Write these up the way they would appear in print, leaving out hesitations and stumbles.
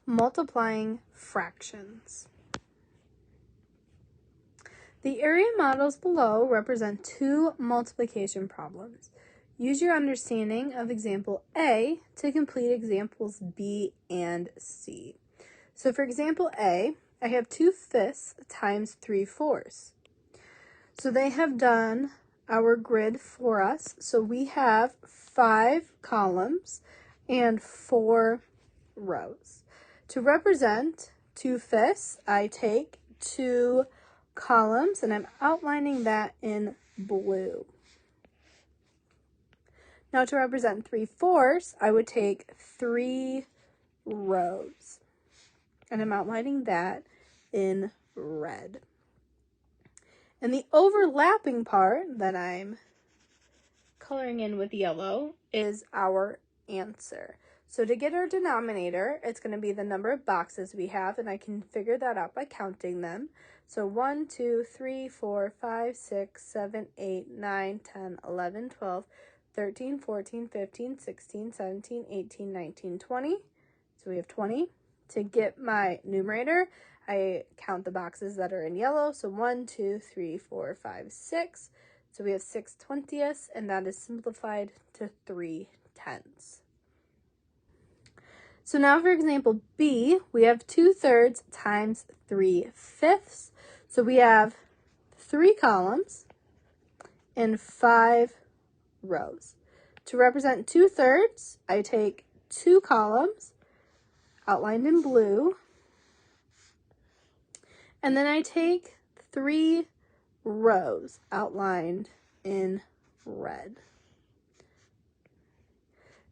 Multiplying fractions. The area models below represent two multiplication problems. Use your understanding of example A to complete examples B and C. So for example A, I have 2/5 times 3/4. So they have done our grid for us. So we have 5 columns and 4 rows. To represent 2/5, I take 2 columns and I'm outlining that in blue. Now to represent 3/4, I would take 3 rows and I'm outlining that in red. And the overlapping part that I'm coloring in with yellow is our answer. So to get our denominator, it's going to be the number of boxes we have, and I can figure that out by counting them. So 1, 2, 3, 4, 5, 6, 7, 8, 9, 10, 11, 12, 13, 14, 15, 16, 17, 18, 19, 20. So we have 20. To get my numerator, I count the boxes that are in yellow. So 1, 2, 3, 4, 5, 6. So we have 6/20, and that is simplified to 3/10. So now for example B, we have 2/3 times 3/5. So we have 3 columns and 5 rows. To represent 2/3, I take 2 columns outlined in blue, and then I take 3 rows outlined in red.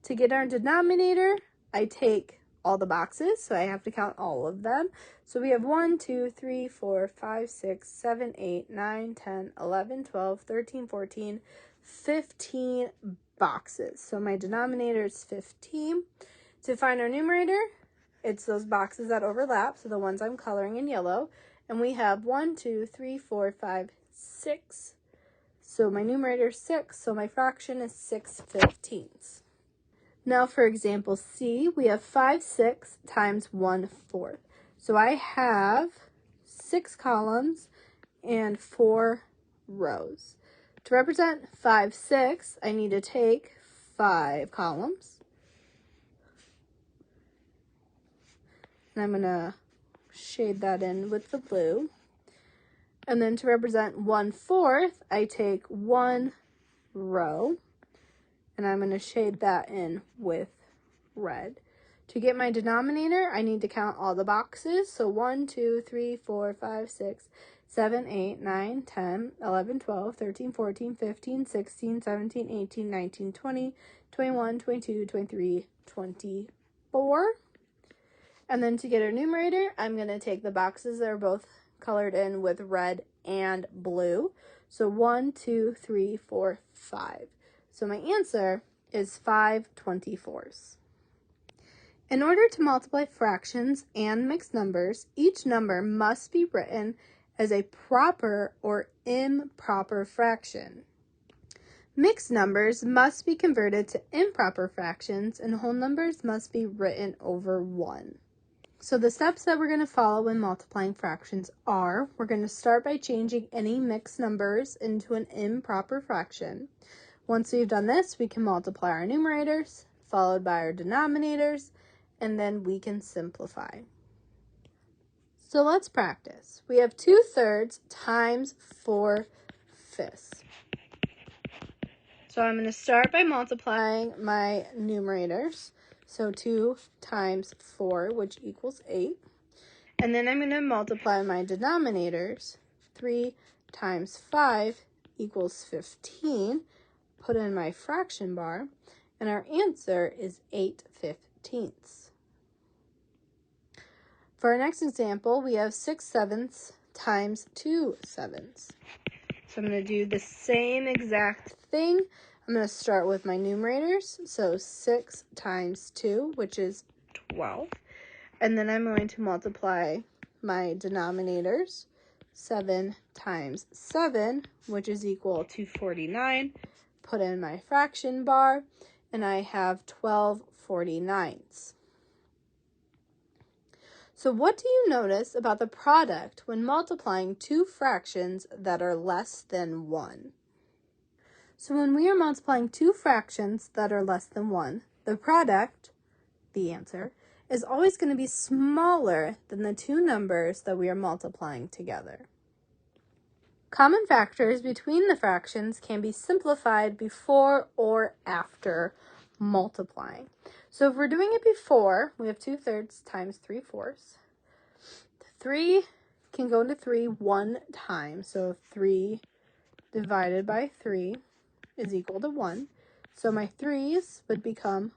To get our denominator, I take all the boxes, so I have to count all of them. So we have 1, 2, 3, 4, 5, 6, 7, 8, 9, 10, 11, 12, 13, 14, 15 boxes. So my denominator is 15. To find our numerator, it's those boxes that overlap, so the ones I'm coloring in yellow. And we have 1, 2, 3, 4, 5, 6. So my numerator is 6, so my fraction is 6/15. Now for example C, we have 5/6 times 1/4. So I have 6 columns and 4 rows. To represent 5/6, I need to take 5 columns. And I'm going to shade that in with the blue. And then to represent 1/4, I take 1 row. And I'm going to shade that in with red. To get my denominator, I need to count all the boxes. So 1, 2, 3, 4, 5, 6, 7, 8, 9, 10, 11, 12, 13, 14, 15, 16, 17, 18, 19, 20, 21, 22, 23, 24. And then to get our numerator, I'm going to take the boxes that are both colored in with red and blue. So 1, 2, 3, 4, 5. So my answer is 5/24. In order to multiply fractions and mixed numbers, each number must be written as a proper or improper fraction. Mixed numbers must be converted to improper fractions, and whole numbers must be written over 1. So the steps that we're going to follow when multiplying fractions are, we're going to start by changing any mixed numbers into an improper fraction. Once we've done this, we can multiply our numerators, followed by our denominators, and then we can simplify. So let's practice. We have 2/3 times 4/5. So I'm going to start by multiplying my numerators. So 2 times 4, which equals 8. And then I'm going to multiply my denominators. 3 times 5 equals 15. Put in my fraction bar, and our answer is 8/15. For our next example, we have 6/7 times 2/7. So I'm going to do the same exact thing. I'm going to start with my numerators. So 6 times 2, which is 12. And then I'm going to multiply my denominators. 7 times 7, which is equal to 49. Put in my fraction bar, and I have 12/49. So what do you notice about the product when multiplying two fractions that are less than 1? So when we are multiplying two fractions that are less than 1, the product, the answer, is always going to be smaller than the two numbers that we are multiplying together. Common factors between the fractions can be simplified before or after multiplying. So if we're doing it before, we have 2/3 times 3/4. 3 can go into 3 one time. So 3 divided by 3 is equal to 1. So my 3's would become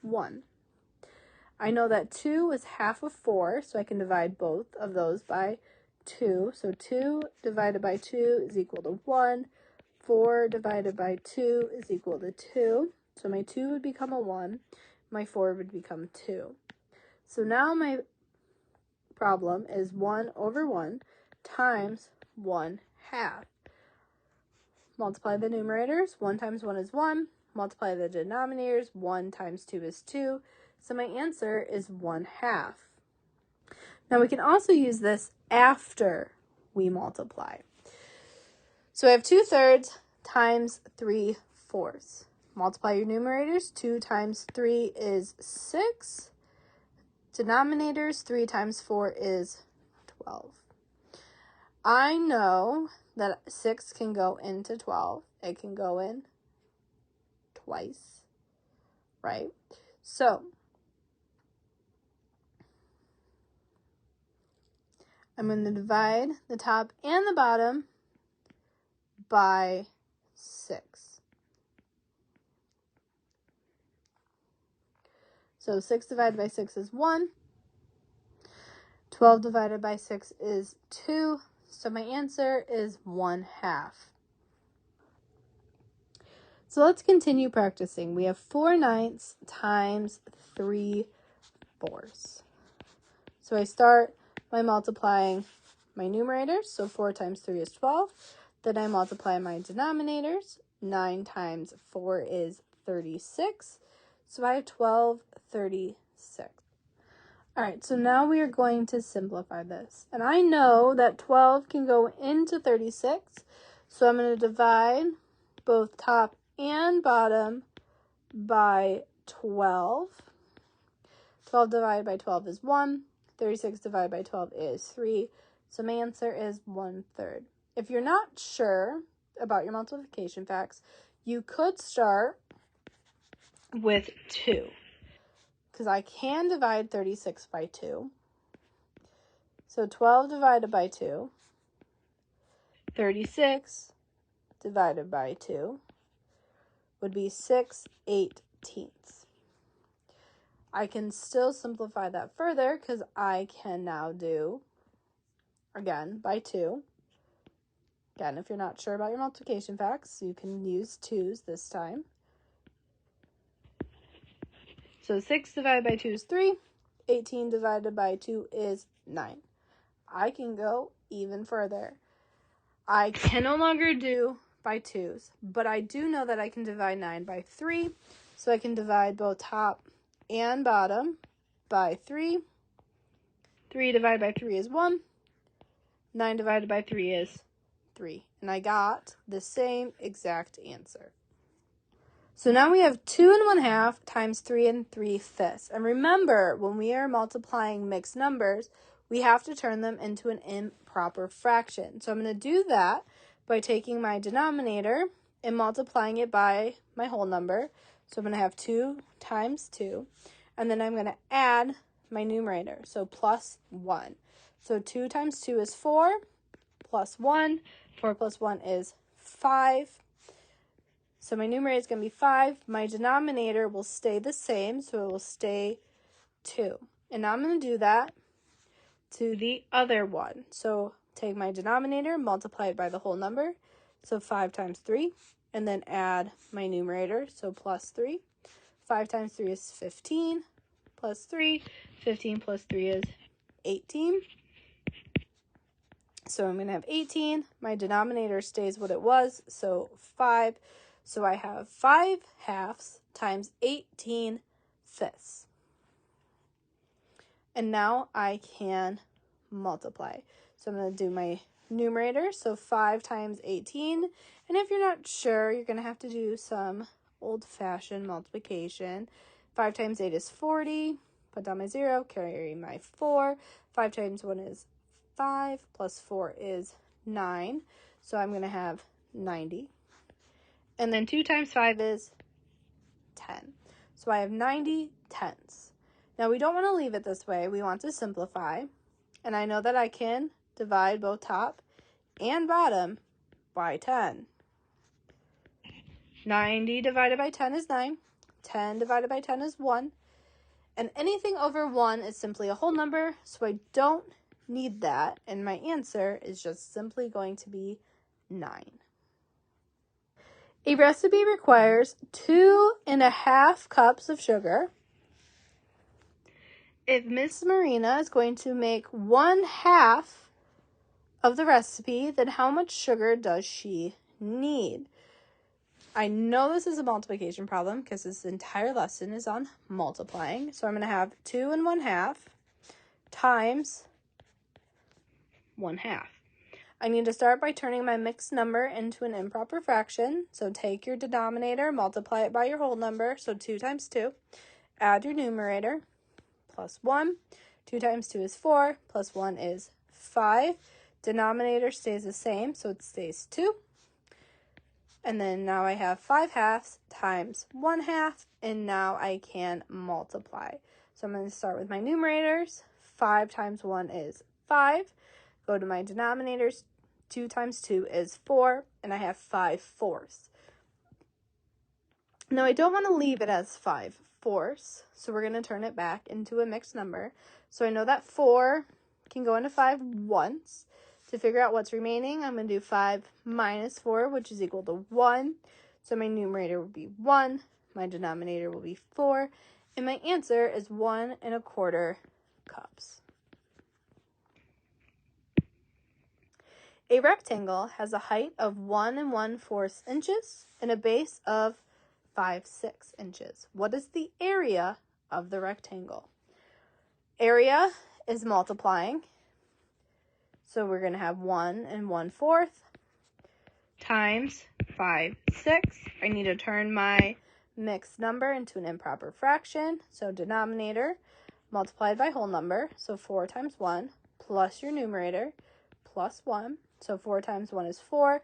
1. I know that 2 is half of 4, so I can divide both of those by 2. So 2 divided by 2 is equal to 1. 4 divided by 2 is equal to 2. So my 2 would become a 1. My 4 would become 2. So now my problem is 1 over 1 times 1/2. Multiply the numerators. 1 times 1 is 1. Multiply the denominators. 1 times 2 is 2. So my answer is 1/2. Now we can also use this after we multiply. So I have 2/3 times 3/4. Multiply your numerators. 2 times 3 is 6. Denominators, 3 times 4 is 12. I know that 6 can go into 12. It can go in twice, right? So I'm going to divide the top and the bottom by 6. So 6 divided by 6 is 1. 12 divided by 6 is 2. So my answer is 1/2. So let's continue practicing. We have 4/9 times 3/4. So I start by multiplying my numerators. So 4 times 3 is 12. Then I multiply my denominators. 9 times 4 is 36. So I have 12/36. All right, so now we are going to simplify this. And I know that 12 can go into 36. So I'm going to divide both top and bottom by 12. 12 divided by 12 is 1. 36 divided by 12 is 3. So my answer is 1/3. If you're not sure about your multiplication facts, you could start with 2. Because I can divide 36 by 2. So 12 divided by 2. 36 divided by 2 would be 6/18. I can still simplify that further because I can now do, again, by 2. Again, if you're not sure about your multiplication facts, you can use 2's this time. So 6 divided by 2 is 3. 18 divided by 2 is 9. I can go even further. I can no longer do by 2's, but I do know that I can divide 9 by 3. So I can divide both top and bottom by 3. 3 divided by 3 is 1. 9 divided by 3 is 3. And I got the same exact answer. So now we have 2 1/2 times 3 3/5. And remember, when we are multiplying mixed numbers, we have to turn them into an improper fraction. So I'm going to do that by taking my denominator and multiplying it by my whole number. So I'm going to have 2 times 2. And then I'm going to add my numerator, so plus 1. So 2 times 2 is 4, plus 1. 4 plus 1 is 5. So my numerator is going to be 5. My denominator will stay the same, so it will stay 2. And now I'm going to do that to the other one. So take my denominator, multiply it by the whole number. So 5 times 3, and then add my numerator, so plus 3. 5 times 3 is 15, plus 3. 15 plus 3 is 18. So I'm going to have 18. My denominator stays what it was, so 5. So I have 5/2 times 18/5. And now I can multiply. So I'm going to do my numerator. So 5 times 18. And if you're not sure, you're going to have to do some old-fashioned multiplication. 5 times 8 is 40. Put down my 0, carry my 4. 5 times 1 is 5, plus 4 is 9. So I'm going to have 90. And then 2 times 5 is 10. So I have 90 tenths. Now we don't want to leave it this way. We want to simplify. And I know that I can divide both top and bottom by 10. 90 divided by 10 is 9. 10 divided by 10 is 1. And anything over 1 is simply a whole number, so I don't need that. And my answer is just simply going to be 9. A recipe requires 2.5 cups of sugar. If Miss Marina is going to make 1/2 of the recipe, then how much sugar does she need? I know this is a multiplication problem because this entire lesson is on multiplying. So I'm going to have 2.5 times 1/2. I need to start by turning my mixed number into an improper fraction. So take your denominator, multiply it by your whole number. So 2 times 2. Add your numerator, plus 1. 2 times 2 is 4, plus 1 is 5. Denominator stays the same, so it stays 2. And then now I have 5/2 times 1/2, and now I can multiply. So I'm going to start with my numerators. 5 times 1 is 5. Go to my denominators. 2 times 2 is 4, and I have 5/4. Now I don't want to leave it as 5/4, so we're going to turn it back into a mixed number. So I know that 4 can go into 5 once. To figure out what's remaining, I'm going to do 5 minus 4, which is equal to 1. So my numerator will be 1, my denominator will be 4, and my answer is 1.25 cups. A rectangle has a height of 1 1/4 inches and a base of 5/6 inches. What is the area of the rectangle? Area is multiplying. So we're going to have 1 1/4 times 5/6. I need to turn my mixed number into an improper fraction. So denominator multiplied by whole number. So 4 times 1 plus your numerator plus 1. So 4 times 1 is 4,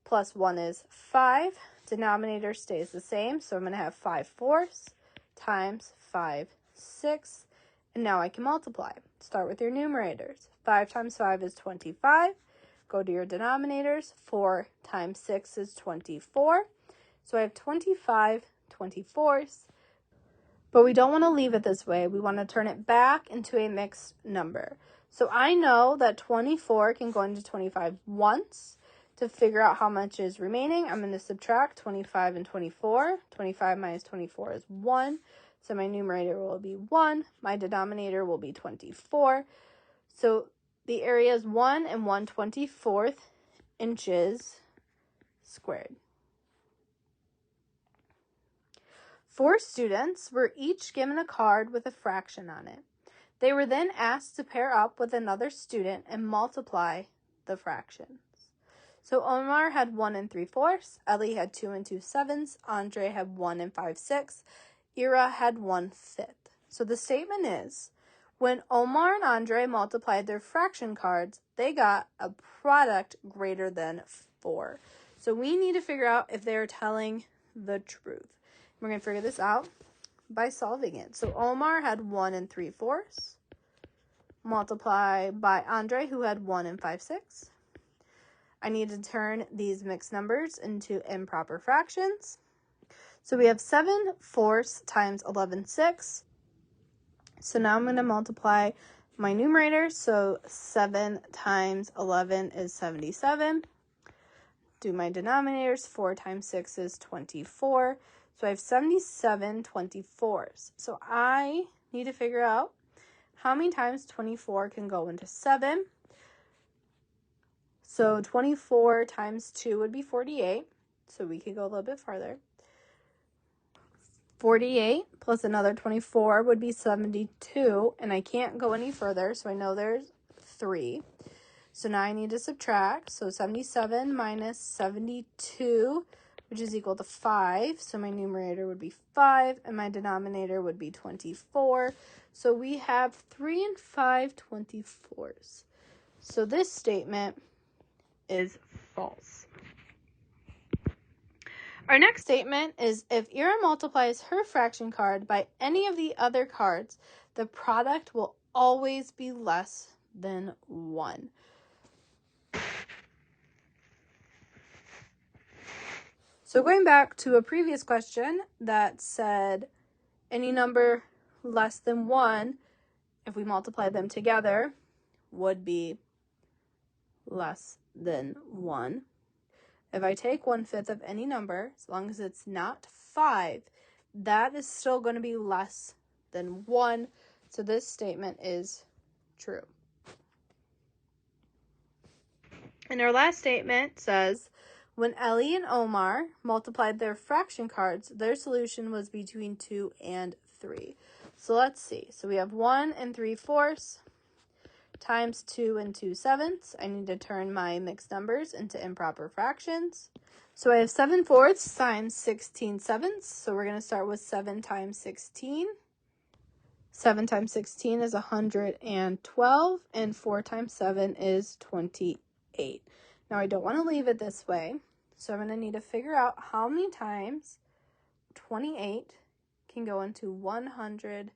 plus 1 is 5. Denominator stays the same, so I'm going to have 5/4 times 5/6. And now I can multiply. Start with your numerators. 5 times 5 is 25. Go to your denominators. 4 times 6 is 24. So I have 25/24. But we don't want to leave it this way. We want to turn it back into a mixed number. So I know that 24 can go into 25 once. To figure out how much is remaining, I'm going to subtract 25 and 24. 25 minus 24 is 1. So my numerator will be 1. My denominator will be 24. So the area is 1 1/24 inches squared. 4 students were each given a card with a fraction on it. They were then asked to pair up with another student and multiply the fractions. So Omar had 1 3/4, Ellie had 2 2/7, Andre had 1 5/6, Ira had 1/5. So the statement is, when Omar and Andre multiplied their fraction cards, they got a product greater than 4. So we need to figure out if they're telling the truth. We're going to figure this out by solving it. So Omar had 1 3/4, multiply by Andre, who had 1 5/6. I need to turn these mixed numbers into improper fractions. So we have 7/4 times 11/6. So now I'm going to multiply my numerators. So 7 times 11 is 77. Do my denominators. 4 times 6 is 24. So I have 77/24. So I need to figure out how many times 24 can go into 7. So 24 times 2 would be 48. So we could go a little bit farther. 48 plus another 24 would be 72, and I can't go any further, so I know there's 3. So now I need to subtract. So 77 minus 72, which is equal to 5. So my numerator would be 5, and my denominator would be 24. So we have 3 and 5 24s. So this statement is false. Our next statement is if Ira multiplies her fraction card by any of the other cards, the product will always be less than 1. So going back to a previous question that said any number less than 1, if we multiply them together, would be less than 1. If I take 1/5 of any number, as long as it's not 5, that is still going to be less than 1. So this statement is true. And our last statement says, when Ellie and Omar multiplied their fraction cards, their solution was between 2 and 3. So let's see. So we have 1 3/4 times 2 2/7. I need to turn my mixed numbers into improper fractions. So I have 7/4 times 16/7. So we're going to start with 7 times 16. 7 times 16 is 112, and 4 times 7 is 28. Now I don't want to leave it this way, so I'm going to need to figure out how many times 28 can go into 112.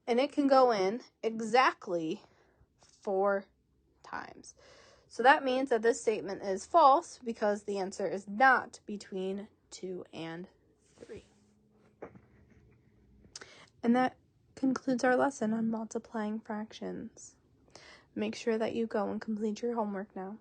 And it can go in exactly 4 times. So that means that this statement is false because the answer is not between 2 and 3. And that concludes our lesson on multiplying fractions. Make sure that you go and complete your homework now.